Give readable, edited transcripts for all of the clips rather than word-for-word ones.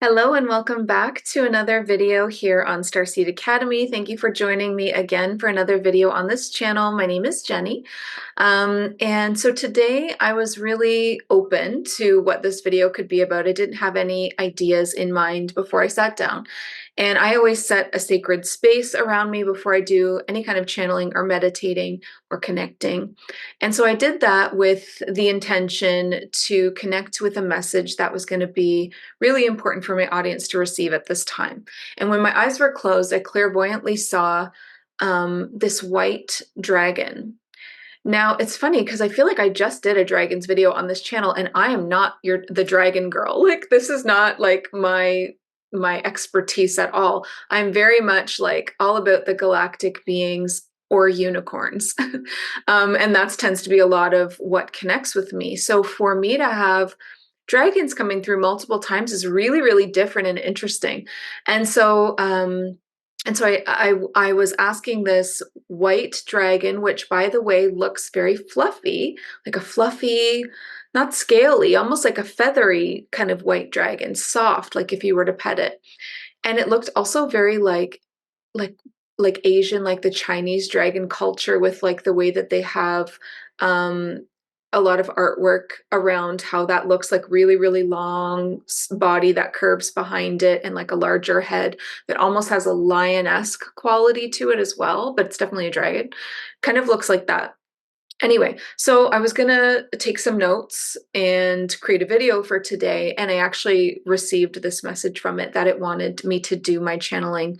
Hello and welcome back to another video here on Starseed Academy. Thank you for joining me again for another video on this channel. My name is Jenny. And so today I was really open to what this video could be about. I didn't have any ideas in mind before I sat down. And I always set a sacred space around me before I do any kind of channeling or meditating or connecting. And so I did that with the intention to connect with a message that was going to be really important for my audience to receive at this time. And when my eyes were closed, I clairvoyantly saw this white dragon. Now it's funny because I feel like I just did a dragons video on this channel, and I am not the dragon girl. Like, this is not like my expertise at all. I'm very much like all about the galactic beings or unicorns. And that tends to be a lot of what connects with me. So for me to have dragons coming through multiple times is really, really different and interesting. And so I was asking this white dragon, which by the way looks very fluffy, like a fluffy, not scaly, almost like a feathery kind of white dragon, soft, like if you were to pet it. And it looked also very like like Asian, like the Chinese dragon culture, with like the way that they have a lot of artwork around how that looks, like really, really long body that curves behind it and like a larger head that almost has a lion-esque quality to it as well, but it's definitely a dragon. Kind of looks like that. Anyway, so I was gonna take some notes and create a video for today, and I actually received this message from it that it wanted me to do my channeling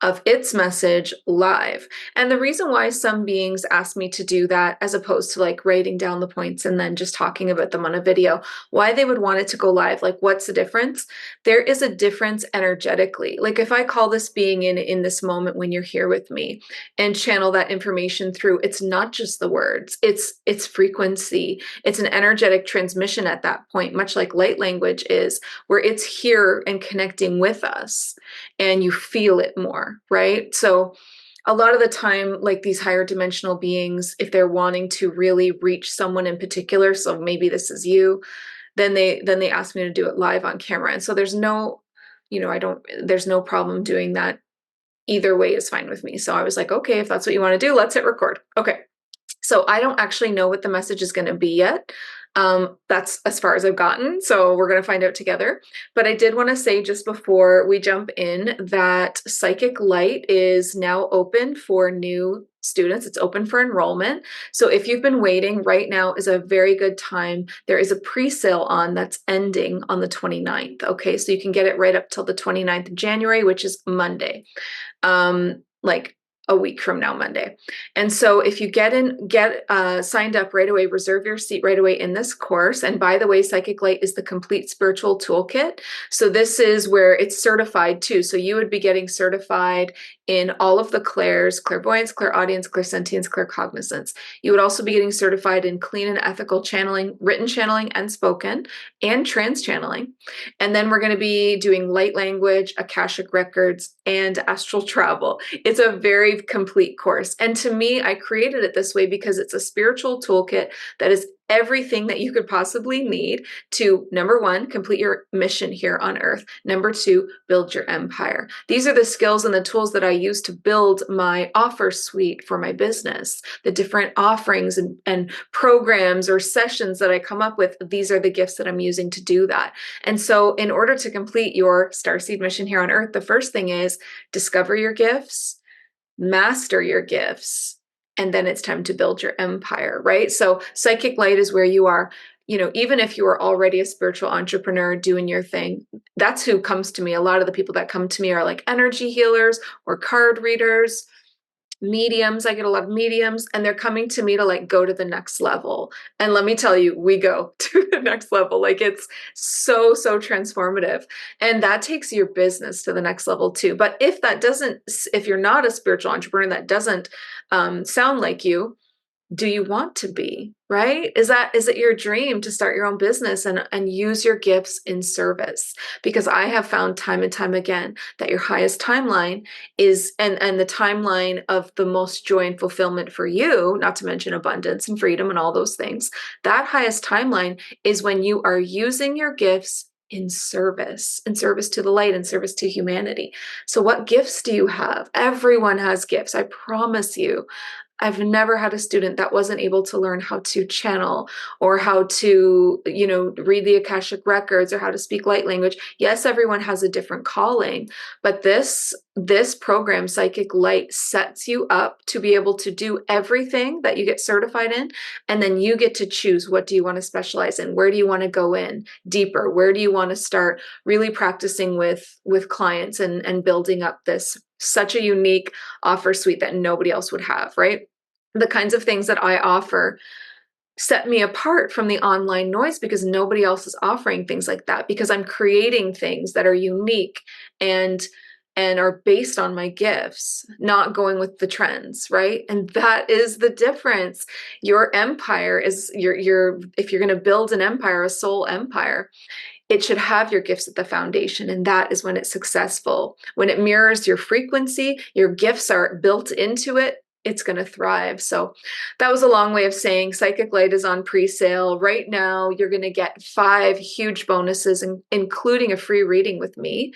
of its message live. And the reason why some beings ask me to do that, as opposed to like writing down the points and then just talking about them on a video, why they would want it to go live, like what's the difference? There is a difference energetically. Like if I call this being in this moment when you're here with me and channel that information through, it's not just the words, it's frequency, it's an energetic transmission at that point, much like light language is, where it's here and connecting with us and you feel it more, right? So a lot of the time, like these higher dimensional beings, if they're wanting to really reach someone in particular, so maybe this is you, then they ask me to do it live on camera. And so there's no, there's no problem doing that. Either way is fine with me. So I was like, okay, if that's what you want to do, let's hit record. Okay. So I don't actually know what the message is going to be yet. That's as far as I've gotten, so we're going to find out together. But I did want to say just before we jump in that Psychic Light is now open for new students. It's open for enrollment. So if you've been waiting, right now is a very good time. There is a pre-sale on that's ending on the 29th. Okay, so you can get it right up till the 29th of January, which is Monday. Like a week from now, Monday. And so if you get signed up right away, reserve your seat right away in this course. And by the way, Psychic Light is the complete spiritual toolkit. So this is where it's certified too. So you would be getting certified in all of the clairs: clairvoyance, clairaudience, clairsentience, claircognizance. You would also be getting certified in clean and ethical channeling, written channeling and spoken, and trance channeling. And then we're going to be doing light language, Akashic records, and astral travel. It's a very complete course. And to me, I created it this way because it's a spiritual toolkit that is everything that you could possibly need to, number one, complete your mission here on Earth. Number two, build your empire. These are the skills and the tools that I use to build my offer suite for my business. The different offerings and programs or sessions that I come up with, these are the gifts that I'm using to do that. And so in order to complete your starseed mission here on Earth, the first thing is discover your gifts, master your gifts, and then it's time to build your empire, right? So Psychic Light is where you are, even if you are already a spiritual entrepreneur doing your thing, that's who comes to me. A lot of the people that come to me are like energy healers or card readers, mediums. I get a lot of mediums, and they're coming to me to like go to the next level. And let me tell you, we go to the next level. Like it's so transformative, and that takes your business to the next level too. But if you're not a spiritual entrepreneur, that doesn't sound like you, do you want to be, right? Is it your dream to start your own business and use your gifts in service? Because I have found time and time again that your highest timeline is, and the timeline of the most joy and fulfillment for you, not to mention abundance and freedom and all those things, that highest timeline is when you are using your gifts in service to the light, in service to humanity. So what gifts do you have? Everyone has gifts, I promise you. I've never had a student that wasn't able to learn how to channel or how to, read the Akashic records or how to speak light language. Yes, everyone has a different calling, but this program, Psychic Light, sets you up to be able to do everything that you get certified in, and then you get to choose, what do you want to specialize in? Where do you want to go in deeper? Where do you want to start really practicing with clients and building up this such a unique offer suite that nobody else would have, right? The kinds of things that I offer set me apart from the online noise because nobody else is offering things like that, because I'm creating things that are unique and are based on my gifts, not going with the trends, right? And that is the difference. Your empire is your if you're going to build an empire, a soul empire, it should have your gifts at the foundation, and that is when it's successful. When it mirrors your frequency, your gifts are built into it, it's going to thrive. So that was a long way of saying Psychic Light is on pre-sale right now. You're going to get 5 huge bonuses, including a free reading with me,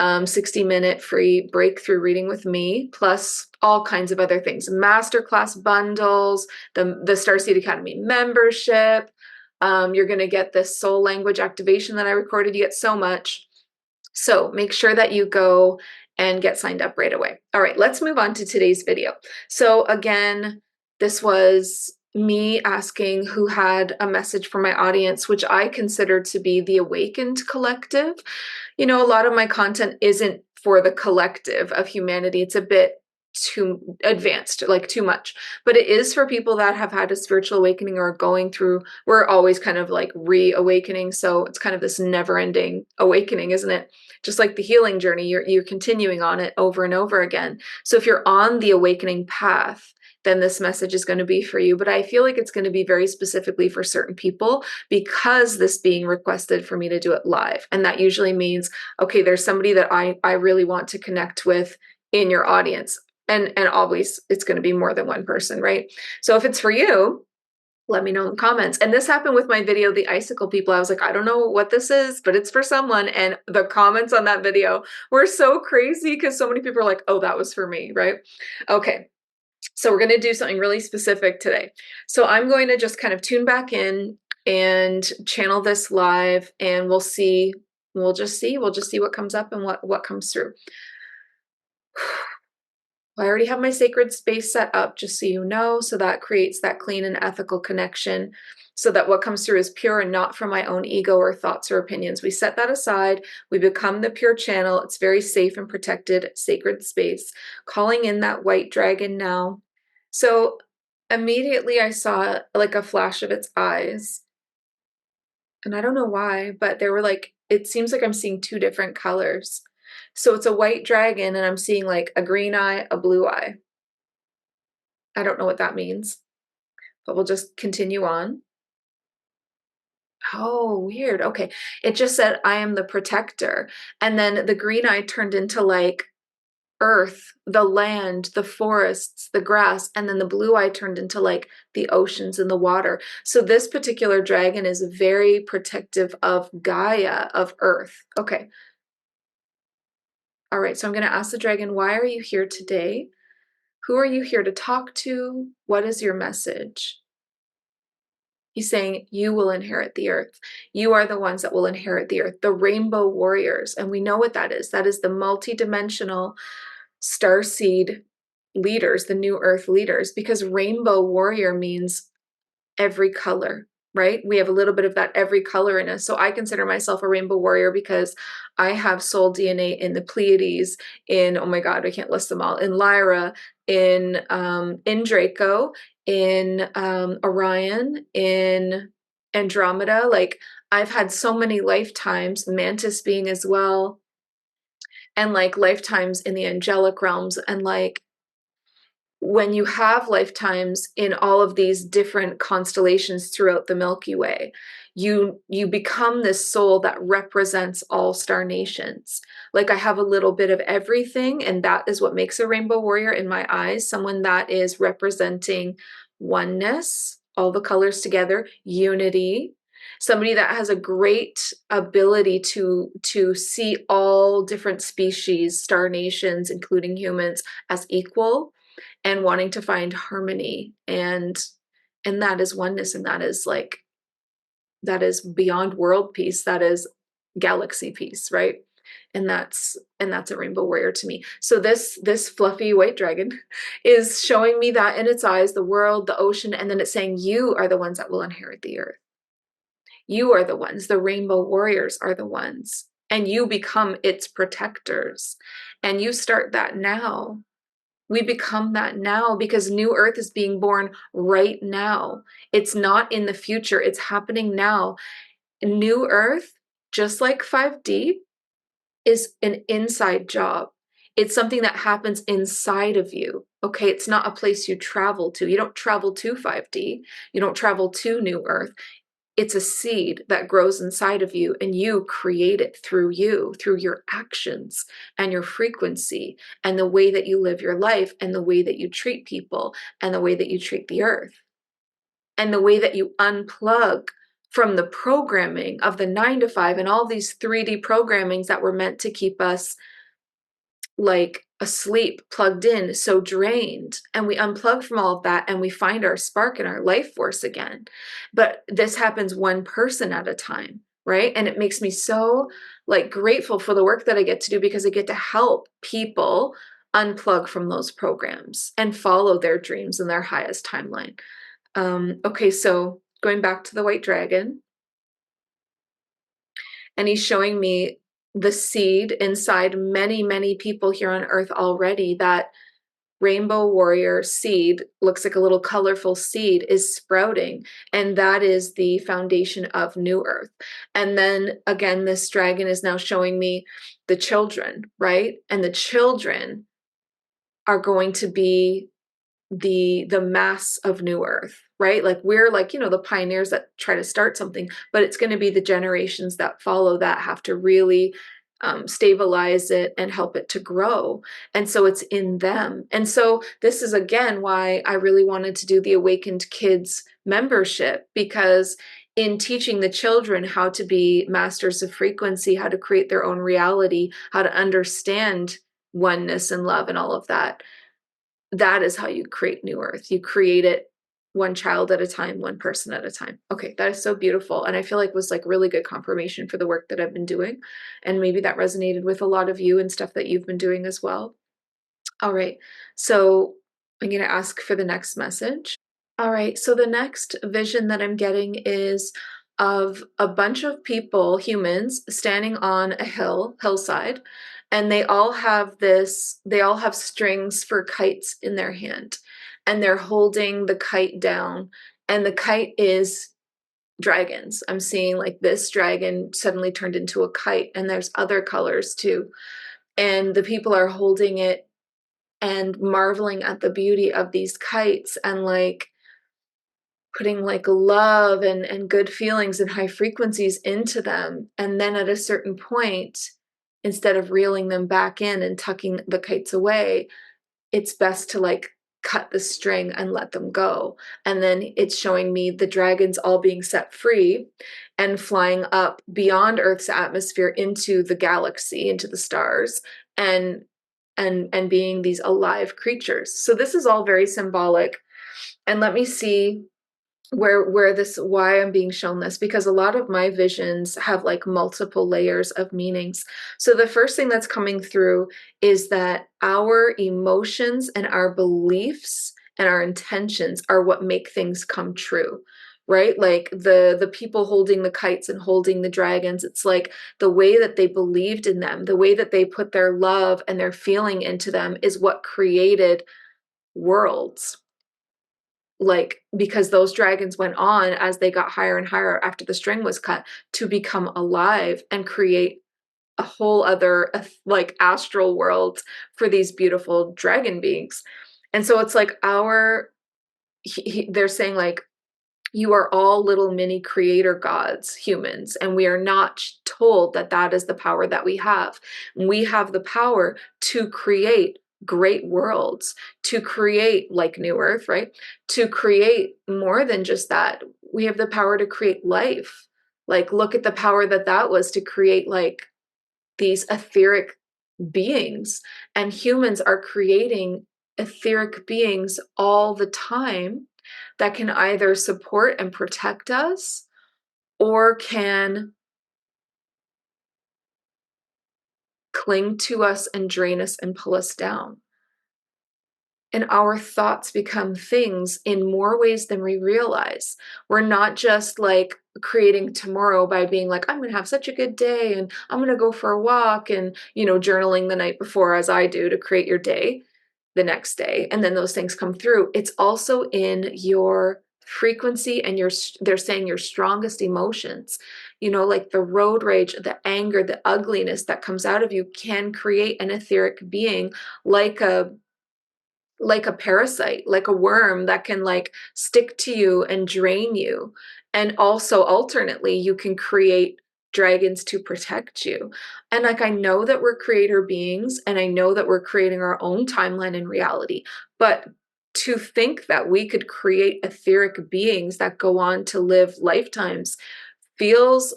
60-minute free breakthrough reading with me, plus all kinds of other things, masterclass bundles, the Starseed Academy membership. You're going to get this soul language activation that I recorded. You get so much. So make sure that you go and get signed up right away. All right, let's move on to today's video. So again, this was me asking who had a message for my audience, which I consider to be the Awakened Collective. A lot of my content isn't for the collective of humanity. It's a bit too advanced, like too much, but it is for people that have had a spiritual awakening or going through. We're always kind of like reawakening, so it's kind of this never-ending awakening, isn't it? Just like the healing journey, you're continuing on it over and over again. So if you're on the awakening path, then this message is going to be for you. But I feel like it's going to be very specifically for certain people, because this being requested for me to do it live, and that usually means, okay, there's somebody that I really want to connect with in your audience. And always it's going to be more than one person, right? So if it's for you, let me know in the comments. And this happened with my video, The Icicle People. I was like, I don't know what this is, but it's for someone. And the comments on that video were so crazy because so many people are like, oh, that was for me, right? Okay. So we're going to do something really specific today. So I'm going to just kind of tune back in and channel this live, and we'll see. We'll just see what comes up and what comes through. I already have my sacred space set up, just so you know, so that creates that clean and ethical connection, so that what comes through is pure and not from my own ego or thoughts or opinions. We set that aside. We become the pure channel. It's very safe and protected, sacred space. Calling in that white dragon now. So immediately I saw like a flash of its eyes. And I don't know why, but they were like, it seems like I'm seeing 2 different colors. So it's a white dragon, and I'm seeing like a green eye, a blue eye. I don't know what that means, but we'll just continue on. Oh, weird. Okay. It just said, I am the protector. And then the green eye turned into like earth, the land, the forests, the grass, and then the blue eye turned into like the oceans and the water. So this particular dragon is very protective of Gaia, of earth. Okay. All right, so I'm going to ask the dragon, why are you here today? Who are you here to talk to? What is your message? He's saying, you will inherit the earth. You are the ones that will inherit the earth, the rainbow warriors. And we know what that is. That is the multidimensional starseed leaders, the new earth leaders, because rainbow warrior means every color, right? We have a little bit of that every color in us. So I consider myself a rainbow warrior because I have soul DNA in the Pleiades, in, oh my God, I can't list them all, in Lyra, in Draco, in Orion, in Andromeda. Like, I've had so many lifetimes, Mantis being as well, and like lifetimes in the angelic realms, and like when you have lifetimes in all of these different constellations throughout the Milky Way, you become this soul that represents all star nations. Like, I have a little bit of everything, and that is what makes a rainbow warrior in my eyes, someone that is representing oneness, all the colors together, unity, somebody that has a great ability to see all different species, star nations, including humans, as equal, and wanting to find harmony, and that is oneness, and that is like, that is beyond world peace, that is galaxy peace, right? And that's a rainbow warrior to me. So this fluffy white dragon is showing me that in its eyes, the world, the ocean, and then it's saying you are the ones that will inherit the earth. You are the ones, the rainbow warriors are the ones, and you become its protectors. And you start that now. We become that now, because new earth is being born right now. It's not in the future, it's happening now. New earth, just like 5D, is an inside job. It's something that happens inside of you. Okay, it's not a place you travel to. You don't travel to 5D. You don't travel to new earth. It's a seed that grows inside of you, and you create it through you, through your actions and your frequency and the way that you live your life and the way that you treat people and the way that you treat the earth and the way that you unplug from the programming of the 9 to 5 and all these 3D programmings that were meant to keep us like asleep, plugged in, so drained. And we unplug from all of that and we find our spark and our life force again. But this happens one person at a time, right? And it makes me so like grateful for the work that I get to do, because I get to help people unplug from those programs and follow their dreams and their highest timeline. Okay, so going back to the white dragon, and he's showing me the seed inside many, many people here on earth already. That rainbow warrior seed, looks like a little colorful seed, is sprouting, and that is the foundation of new earth. And then again, this dragon is now showing me the children, right? And the children are going to be the mass of new earth, right? Like we're like, the pioneers that try to start something, but it's going to be the generations that follow that have to really stabilize it and help it to grow. And so it's in them. And so this is again why I really wanted to do the Awakened Kids membership, because in teaching the children how to be masters of frequency, how to create their own reality, how to understand oneness and love and all of that, that is how you create new earth. You create it one child at a time, one person at a time. Okay, that is so beautiful. And I feel like was like really good confirmation for the work that I've been doing. And maybe that resonated with a lot of you and stuff that you've been doing as well. All right, so I'm going to ask for the next message. All right, so the next vision that I'm getting is of a bunch of people, humans, standing on a hillside, and they all have strings for kites in their hand, and they're holding the kite down, and the kite is dragons. I'm seeing like this dragon suddenly turned into a kite, and there's other colors too. And the people are holding it and marveling at the beauty of these kites, and like putting like love and good feelings and high frequencies into them. And then at a certain point, instead of reeling them back in and tucking the kites away, it's best to like cut the string and let them go. And then it's showing me the dragons all being set free and flying up beyond Earth's atmosphere into the galaxy, into the stars, and being these alive creatures. So this is all very symbolic. And let me see why I'm being shown this, because a lot of my visions have like multiple layers of meanings. So the first thing that's coming through is that our emotions and our beliefs and our intentions are what make things come true, right? Like the people holding the kites and holding the dragons, it's like the way that they believed in them, the way that they put their love and their feeling into them is what created worlds. Like, because those dragons went on as they got higher and higher after the string was cut to become alive and create a whole other like astral world for these beautiful dragon beings. And so it's like they're saying like, you are all little mini creator gods, humans, and we are not told that that is the power that we have. We have the power to create great worlds, to create like new earth, right? To create more than just that. We have the power to create life. Like, look at the power that that was to create like these etheric beings. And humans are creating etheric beings all the time that can either support and protect us or can cling to us and drain us and pull us down. And our thoughts become things in more ways than we realize. We're not just like creating tomorrow by being like, I'm going to have such a good day and I'm going to go for a walk and, journaling the night before, as I do, to create your day the next day. And then those things come through. It's also in your frequency and they're saying your strongest emotions, like the road rage, the anger, the ugliness that comes out of you can create an etheric being like a parasite, like a worm that can like stick to you and drain you. And also alternately, you can create dragons to protect you. And like, I know that we're creator beings and I know that we're creating our own timeline and reality, but to think that we could create etheric beings that go on to live lifetimes feels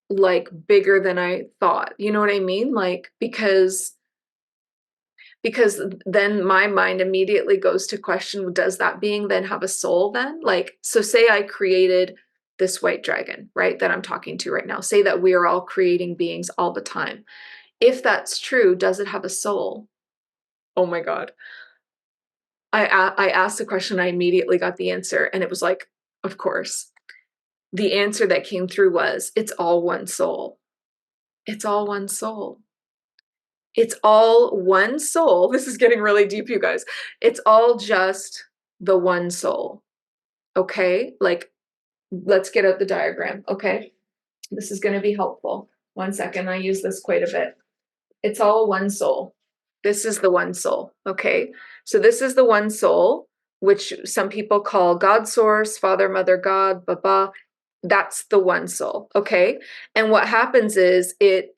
like bigger than I thought. You know what I mean? Like, because then my mind immediately goes to question, does that being then have a soul then? Like, so say I created this white dragon, right, that I'm talking to right now. Say that we are all creating beings all the time. If that's true, does it have a soul? Oh my God. I asked the question, I immediately got the answer, and it was like, of course. The answer that came through was, it's all one soul. It's all one soul. It's all one soul. This is getting really deep, you guys. It's all just the one soul. Okay? Like, let's get out the diagram. Okay? This is going to be helpful. 1 second. I use this quite a bit. It's all one soul. This is the one soul. Okay? So this is the one soul, which some people call God source, Father, Mother, God, Baba. That's the one soul. Okay? And what happens is it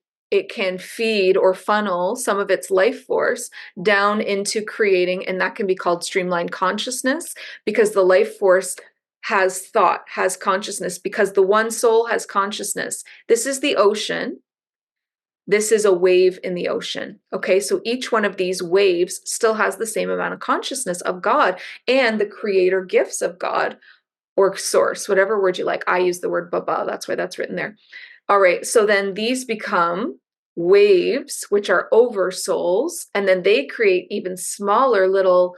can feed or funnel some of its life force down into creating, and that can be called streamlined consciousness, because the life force has thought, has consciousness, because the one soul has consciousness. This is the ocean. This is a wave in the ocean. Okay, so each one of these waves still has the same amount of consciousness of God and the creator gifts of God or source, whatever word you like. I use the word Baba. That's why that's written there. All right, so then these become waves, which are over souls, and then they create even smaller little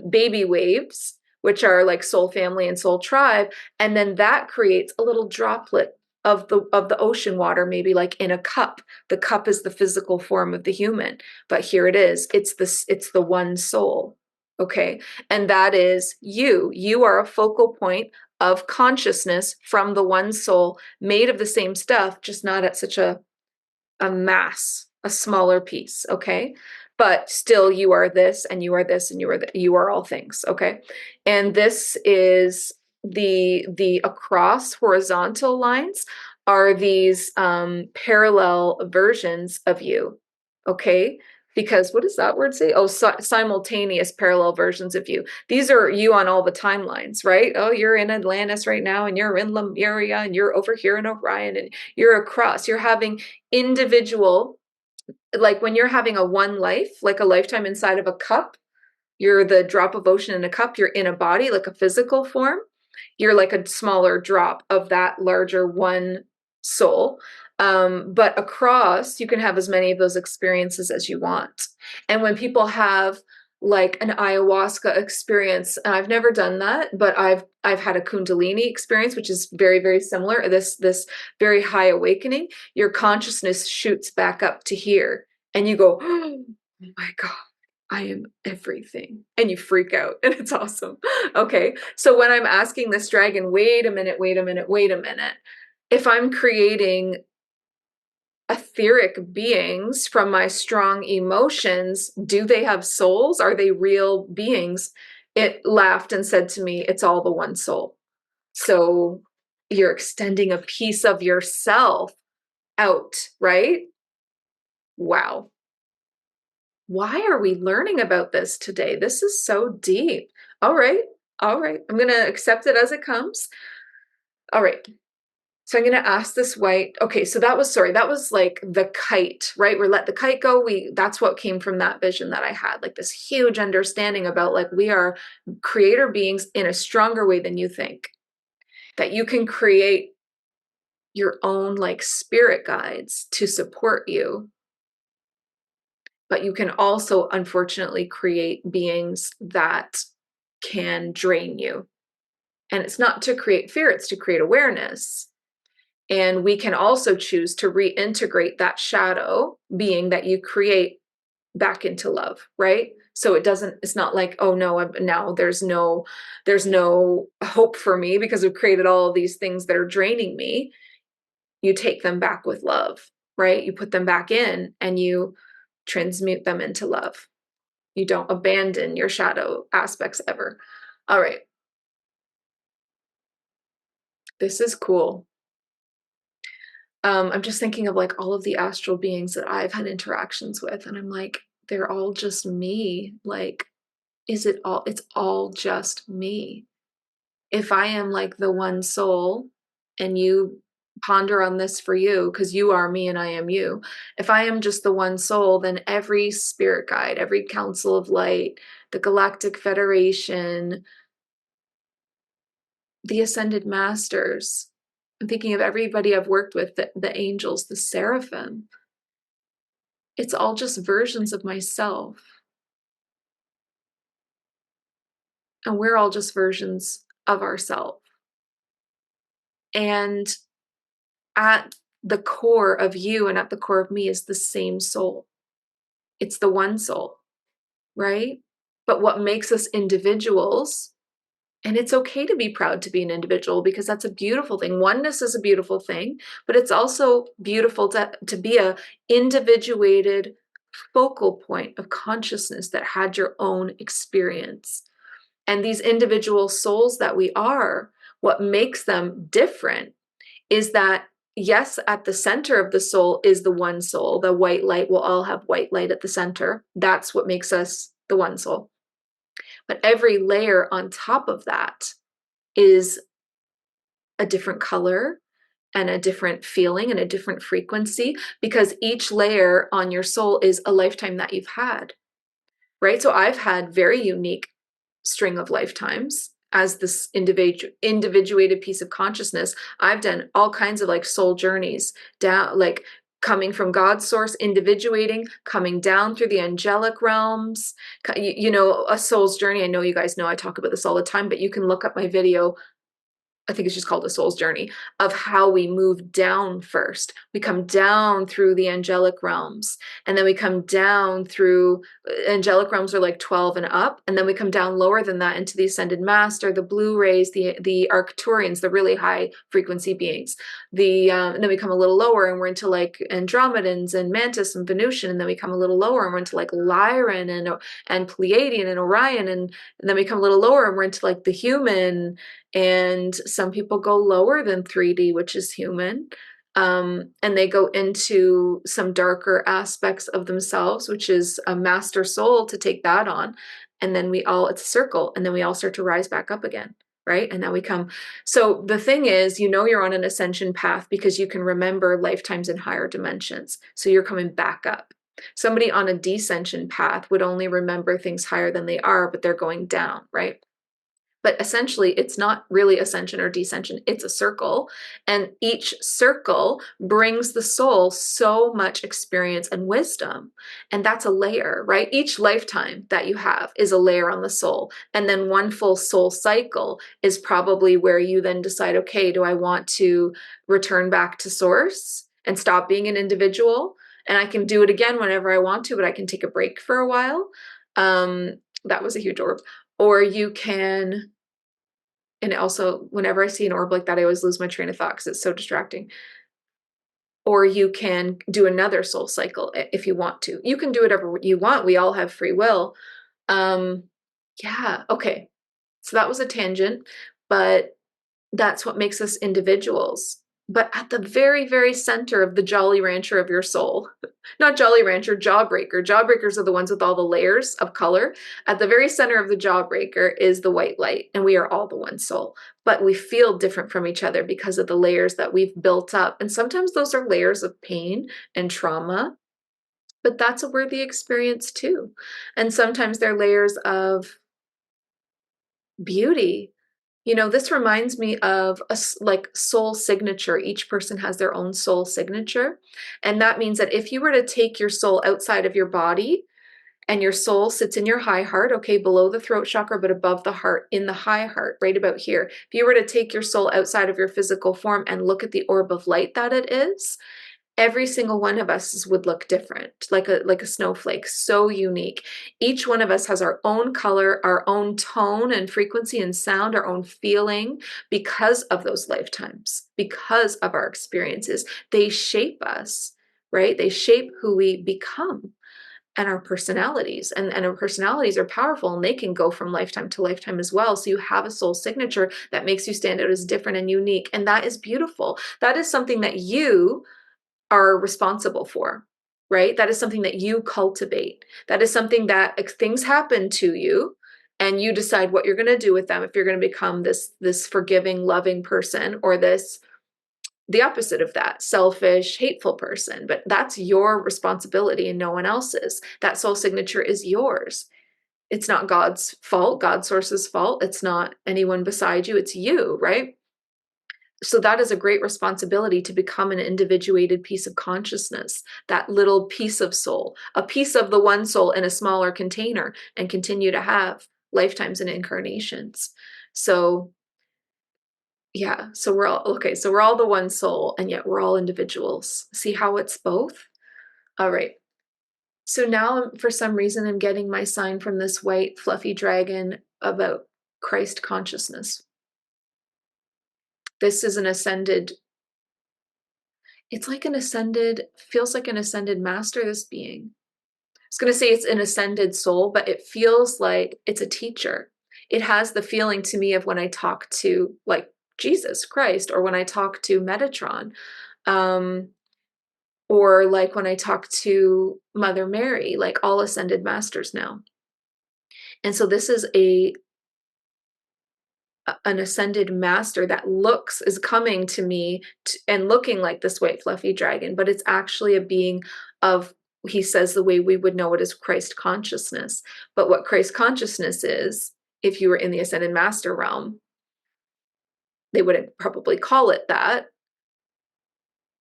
baby waves, which are like soul family and soul tribe, and then that creates a little droplet of the ocean water, maybe like in a cup. The cup is the physical form of the human, but here it is. It's the one soul. Okay, and that is you. You are a focal point of consciousness from the one soul, made of the same stuff, just not at such a mass, a smaller piece, okay? But still you are this and you are this and you are all things, okay? And this is the across horizontal lines are these parallel versions of you, okay? Because what does that word say? Oh, simultaneous parallel versions of you. These are you on all the timelines, right? Oh, you're in Atlantis right now, and you're in Lemuria, and you're over here in Orion, and you're across. You're having individual, like when you're having a one life, like a lifetime inside of a cup, you're the drop of ocean in a cup, you're in a body, like a physical form. You're like a smaller drop of that larger one soul. But across, you can have as many of those experiences as you want. And when people have like an ayahuasca experience, and I've never done that, but I've had a Kundalini experience, which is very, very similar. This very high awakening, your consciousness shoots back up to here, and you go, oh my God, I am everything. And you freak out, and it's awesome. Okay. So when I'm asking this dragon, wait a minute, wait a minute, wait a minute. If I'm creating etheric beings from my strong emotions, do they have souls? Are they real beings? It laughed and said to me, it's all the one soul. So you're extending a piece of yourself out, right? Wow. Why are we learning about this today? This is so deep. All right. All right. I'm going to accept it as it comes. All right. So I'm going to ask this white. Okay, so that was, sorry, that was like the kite, right? We let the kite go. That's what came from that vision that I had, like this huge understanding about like we are creator beings in a stronger way than you think. That you can create your own like spirit guides to support you. But you can also unfortunately create beings that can drain you. And it's not to create fear, it's to create awareness. And we can also choose to reintegrate that shadow being that you create back into love, right? So it's not like, oh no, now there's no hope for me because we've created all of these things that are draining me. You take them back with love, right? You put them back in and you transmute them into love. You don't abandon your shadow aspects ever. All right. This is cool. I'm just thinking of like all of the astral beings that I've had interactions with, and I'm like, they're all just me. Like, it's all just me. If I am like the one soul, and you ponder on this for you, because you are me and I am you. If I am just the one soul, then every spirit guide, every council of light, the Galactic Federation, the Ascended Masters, I'm thinking of everybody I've worked with, the angels, the seraphim. It's all just versions of myself. And we're all just versions of ourselves. And at the core of you and at the core of me is the same soul. It's the one soul, right? But what makes us individuals, and it's okay to be proud to be an individual because that's a beautiful thing. Oneness is a beautiful thing, but it's also beautiful to be a individuated focal point of consciousness that had your own experience. And these individual souls that we are, what makes them different is that, yes, at the center of the soul is the one soul, the white light. We'll all have white light at the center. That's what makes us the one soul. But every layer on top of that is a different color and a different feeling and a different frequency, because each layer on your soul is a lifetime that you've had, right? So I've had very unique string of lifetimes as this individuated piece of consciousness. I've done all kinds of like soul journeys down, like coming from God's source, individuating, coming down through the angelic realms. You know, a soul's journey. I know you guys know I talk about this all the time, but you can look up my video, I think it's just called A Soul's Journey, of how we move down first. We come down through the angelic realms, and then we come down through, angelic realms are like 12 and up, and then we come down lower than that into the Ascended Master, the Blue Rays, the Arcturians, the really high frequency beings. And then we come a little lower and we're into like Andromedans and Mantis and Venusian, and then we come a little lower and we're into like Lyran and Pleiadian and Orion, and then we come a little lower and we're into like the human. And some people go lower than 3D, which is human. And they go into some darker aspects of themselves, which is a master soul, to take that on. And then it's a circle, and then we all start to rise back up again, right? And then we come. So the thing is, you're on an ascension path because you can remember lifetimes in higher dimensions. So you're coming back up. Somebody on a descension path would only remember things higher than they are, but they're going down, right? But essentially, it's not really ascension or descension. It's a circle. And each circle brings the soul so much experience and wisdom. And that's a layer, right? Each lifetime that you have is a layer on the soul. And then one full soul cycle is probably where you then decide, okay, do I want to return back to source and stop being an individual? And I can do it again whenever I want to, but I can take a break for a while. That was a huge orb. Or you can, and also whenever I see an orb like that, I always lose my train of thought because it's so distracting. Or you can do another soul cycle if you want to. You can do whatever you want. We all have free will. Yeah, okay. So that was a tangent, but that's what makes us individuals. but at the very, very center of the Jolly Rancher of your soul, not Jolly Rancher, Jawbreaker. Jawbreakers are the ones with all the layers of color. At the very center of the Jawbreaker is the white light, and we are all the one soul. But we feel different from each other because of the layers that we've built up. And sometimes those are layers of pain and trauma, but that's a worthy experience too. And sometimes they're layers of beauty. You know, this reminds me of a like soul signature. Each person has their own soul signature. And that means that if you were to take your soul outside of your body and your soul sits in your high heart, okay, below the throat chakra, but above the heart, in the high heart, right about here. If you were to take your soul outside of your physical form and look at the orb of light that it is, every single one of us would look different, like a snowflake, so unique. Each one of us has our own color, our own tone and frequency and sound, our own feeling, because of those lifetimes, because of our experiences. They shape us, right? They shape who we become and our personalities. And our personalities are powerful, and they can go from lifetime to lifetime as well. So you have a soul signature that makes you stand out as different and unique. And that is beautiful. That is something that you are responsible for, right? That is something that you cultivate. That is something that things happen to you and you decide what you're going to do with them, if you're going to become this forgiving, loving person, or this the opposite of that, selfish, hateful person. But that's your responsibility and no one else's. That soul signature is yours. It's not God's fault, God's source's fault. It's not anyone beside you. It's you, right? So that is a great responsibility, to become an individuated piece of consciousness, that little piece of soul, a piece of the one soul in a smaller container, and continue to have lifetimes and incarnations. So yeah, so we're all okay. So we're all the one soul, and yet we're all individuals. See how it's both? All right. So now, for some reason, I'm getting my sign from this white fluffy dragon about Christ consciousness. This is an ascended, it's like an ascended, feels like an ascended master, this being. I was going to say it's an ascended soul, but it feels like it's a teacher. It has the feeling to me of when I talk to like Jesus Christ, or when I talk to Metatron, um, or like when I talk to Mother Mary, like all ascended masters now. And so this is an ascended master that is coming to me and looking like this white fluffy dragon, but it's actually a being of, he says, the way we would know it is Christ consciousness. But what Christ consciousness is, if you were in the ascended master realm, they wouldn't probably call it that,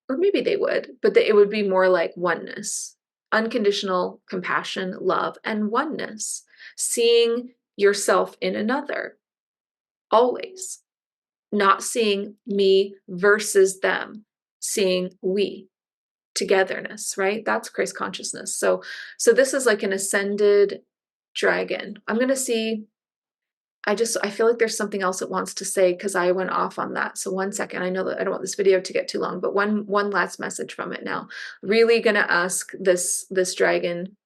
or maybe they would, but it would be more like oneness, unconditional compassion, love, and oneness, seeing yourself in another always. Not seeing me versus them, seeing we, togetherness, right? That's Christ consciousness. So this is like an ascended dragon. I'm going to see, I feel like there's something else it wants to say, because I went off on that. So one second. I know that I don't want this video to get too long, but one last message from it now. Really going to ask this dragon.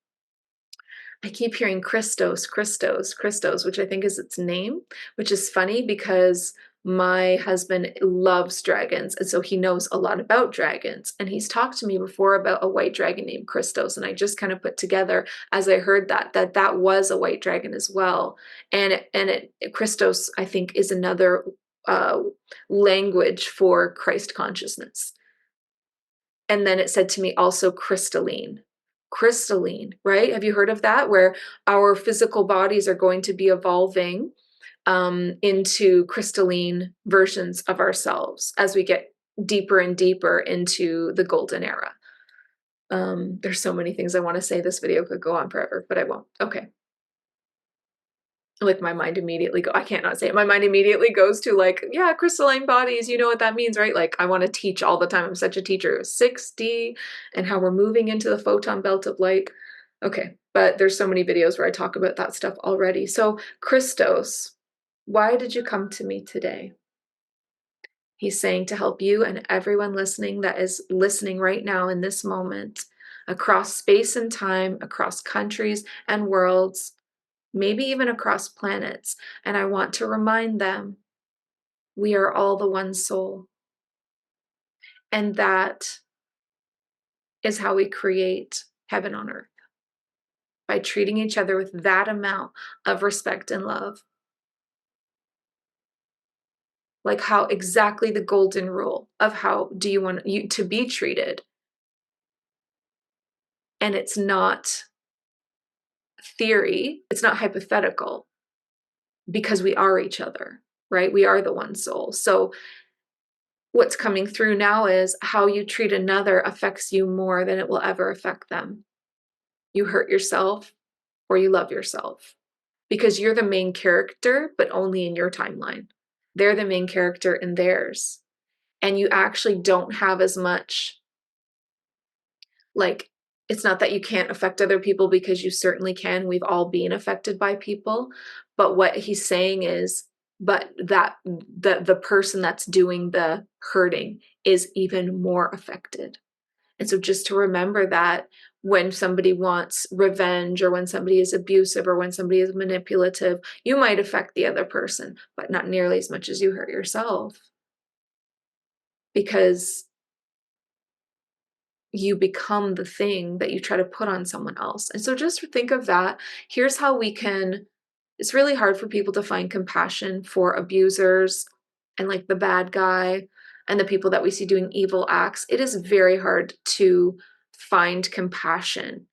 I keep hearing Christos, Christos, Christos, which I think is its name, which is funny because my husband loves dragons, and so he knows a lot about dragons. And he's talked to me before about a white dragon named Christos, and I just kind of put together as I heard that was a white dragon as well. And Christos, I think, is another language for Christ consciousness. And then it said to me also crystalline. Crystalline, right? Have you heard of that? Where our physical bodies are going to be evolving into crystalline versions of ourselves as we get deeper and deeper into the golden era. There's so many things I want to say. This video could go on forever, but I won't. Okay. Like my mind immediately I can't not say it. My mind immediately goes to like, yeah, crystalline bodies, you know what that means, right? Like I want to teach all the time. I'm such a teacher. 6D and how we're moving into the photon belt of light. Okay, but there's so many videos where I talk about that stuff already. So Christos, why did you come to me today? He's saying to help you and everyone listening that is listening right now in this moment, across space and time, across countries and worlds, maybe even across planets. And I want to remind them, we are all the one soul. And that is how we create heaven on earth, by treating each other with that amount of respect and love. Like how exactly the golden rule of how do you want you to be treated. And it's not theory, it's not hypothetical, because we are each other, right? We are the one soul. So what's coming through now is how you treat another affects you more than it will ever affect them. You hurt yourself or you love yourself, because you're the main character, but only in your timeline. They're the main character in theirs. And you actually don't have as much, like, it's not that you can't affect other people, because you certainly can. We've all been affected by people. But what he's saying is, but that the person that's doing the hurting is even more affected. And so just to remember that when somebody wants revenge, or when somebody is abusive, or when somebody is manipulative, you might affect the other person, but not nearly as much as you hurt yourself, because you become the thing that you try to put on someone else. And so just think of that. Here's how we can, it's really hard for people to find compassion for abusers and like the bad guy and the people that we see doing evil acts. It is very hard to find compassion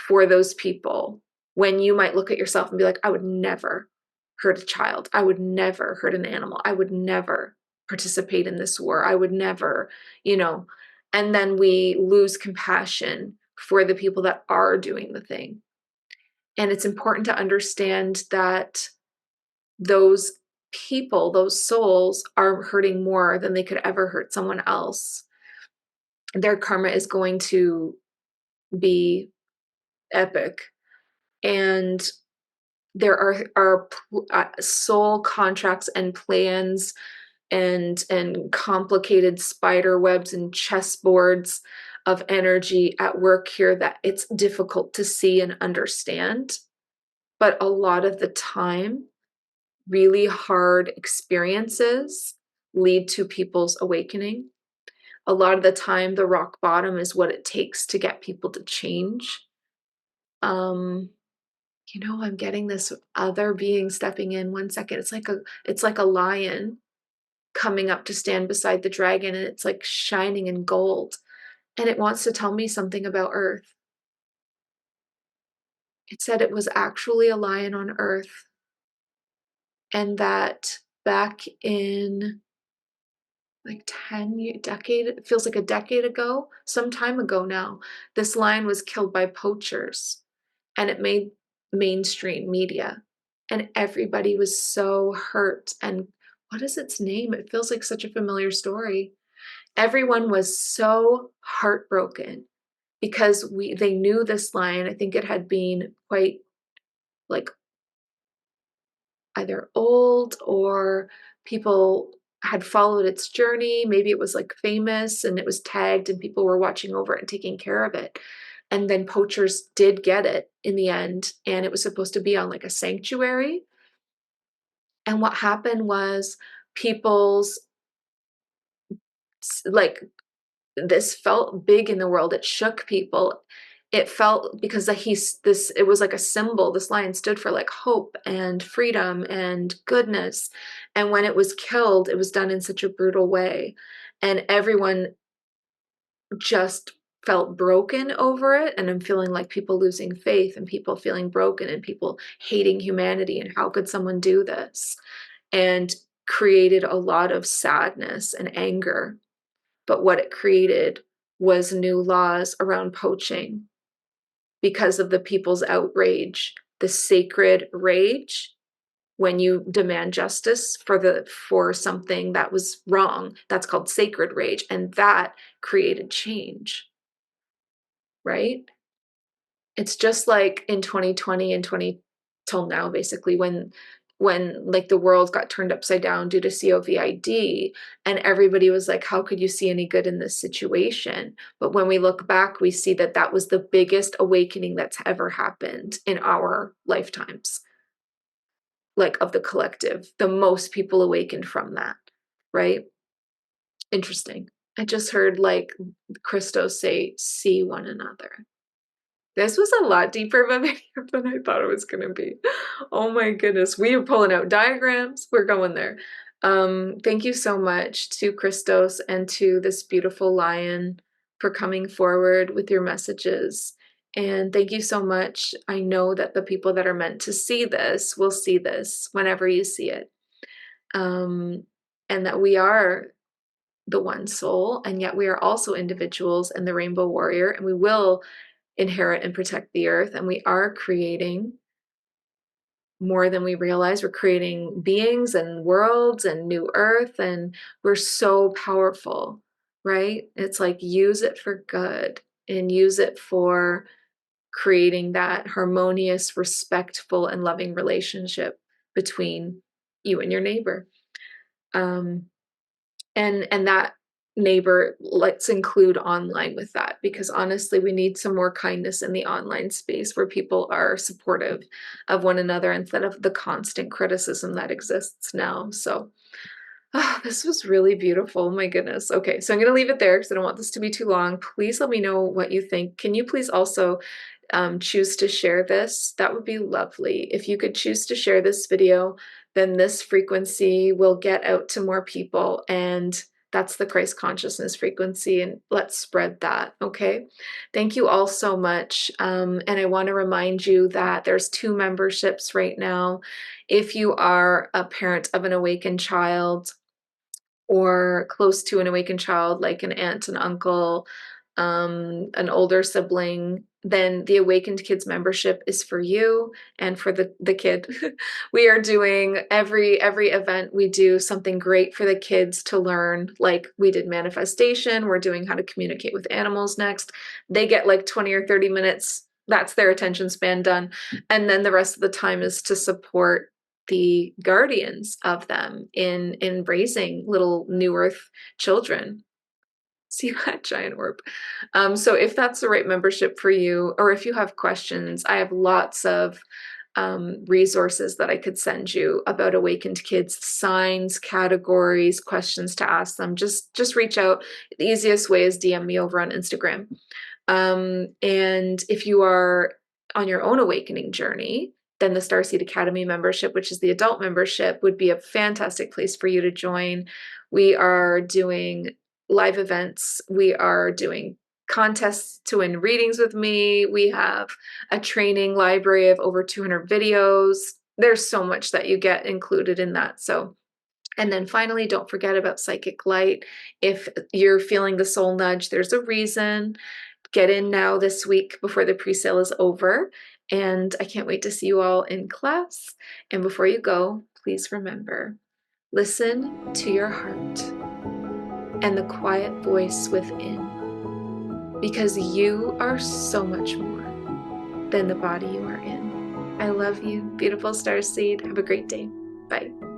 for those people when you might look at yourself and be like, I would never hurt a child. I would never hurt an animal. I would never participate in this war. I would never, you know, and then we lose compassion for the people that are doing the thing. And it's important to understand that those people, those souls, are hurting more than they could ever hurt someone else. Their karma is going to be epic. And there are soul contracts and plans and complicated spider webs and chessboards of energy at work here that it's difficult to see and understand. But a lot of the time, really hard experiences lead to people's awakening. A lot of the time, the rock bottom is what it takes to get people to change. Um, I'm getting this other being stepping in. 1 second. It's like a lion coming up to stand beside the dragon, and it's like shining in gold. And it wants to tell me something about Earth. It said it was actually a lion on Earth, and that back in like 10 decade, it feels like a decade ago, some time ago now, this lion was killed by poachers, and it made mainstream media, and everybody was so hurt. And what is its name? It feels like such a familiar story. Everyone was so heartbroken because they knew this lion. I think it had been quite, like, either old, or people had followed its journey. Maybe it was like famous and it was tagged and people were watching over it and taking care of it. And then poachers did get it in the end, and it was supposed to be on like a sanctuary. And what happened was people's, like, this felt big in the world. It shook people. It felt, because it was like a symbol. This lion stood for like hope and freedom and goodness. And when it was killed, it was done in such a brutal way. And everyone just felt broken over it. And I'm feeling like people losing faith, and people feeling broken, and people hating humanity, and how could someone do this? And created a lot of sadness and anger. But what it created was new laws around poaching because of the people's outrage, the sacred rage. When you demand justice for something that was wrong, that's called sacred rage, and that created change, right? It's just like in 2020 and 20 till now, basically, when like the world got turned upside down due to COVID, and everybody was like, how could you see any good in this situation? But when we look back, we see that that was the biggest awakening that's ever happened in our lifetimes, like of the collective. The most people awakened from that, right? Interesting. I just heard like Christos say, see one another. This was a lot deeper of a video than I thought it was going to be. Oh my goodness. We are pulling out diagrams. We're going there. Thank you so much to Christos and to this beautiful lion for coming forward with your messages. And thank you so much. I know that the people that are meant to see this will see this whenever you see it. And that we are the one soul, and yet we are also individuals in the Rainbow Warrior, and we will inherit and protect the earth, and we are creating more than we realize. We're creating beings and worlds and new earth, and we're so powerful, right? It's like use it for good and use it for creating that harmonious, respectful, and loving relationship between you and your neighbor. And that neighbor, let's include online with that, because honestly we need some more kindness in the online space where people are supportive of one another instead of the constant criticism that exists now. So this was really beautiful. Oh my goodness. Okay, so I'm going to leave it there because I don't want this to be too long. Please let me know what you think. Can you please also choose to share this? That would be lovely. If you could choose to share this video, then this frequency will get out to more people, and that's the Christ consciousness frequency, and let's spread that, okay? Thank you all so much. And I want to remind you that there's 2 memberships right now. If you are a parent of an awakened child, or close to an awakened child, like an aunt, an uncle, an older sibling, then the Awakened Kids membership is for you and for the kid. We are doing every event, we do something great for the kids to learn. Like we did manifestation, we're doing how to communicate with animals next. They get like 20 or 30 minutes. That's their attention span done. And then the rest of the time is to support the guardians of them in raising little new earth children. See that giant orb. So if that's the right membership for you, or if you have questions, I have lots of resources that I could send you about awakened kids, signs, categories, questions to ask them. Just reach out. The easiest way is DM me over on Instagram. And if you are on your own awakening journey, then the Starseed Academy membership, which is the adult membership, would be a fantastic place for you to join. We are doing live events. We are doing contests to win readings with me. We have a training library of over 200 videos. There's so much that you get included in that. So, and then finally, don't forget about Psychic Light. If you're feeling the soul nudge, there's a reason. Get in now this week before the pre-sale is over. And I can't wait to see you all in class. And before you go, please remember, listen to your heart and the quiet voice within, because you are so much more than the body you are in. I love you, beautiful starseed. Have a great day. Bye.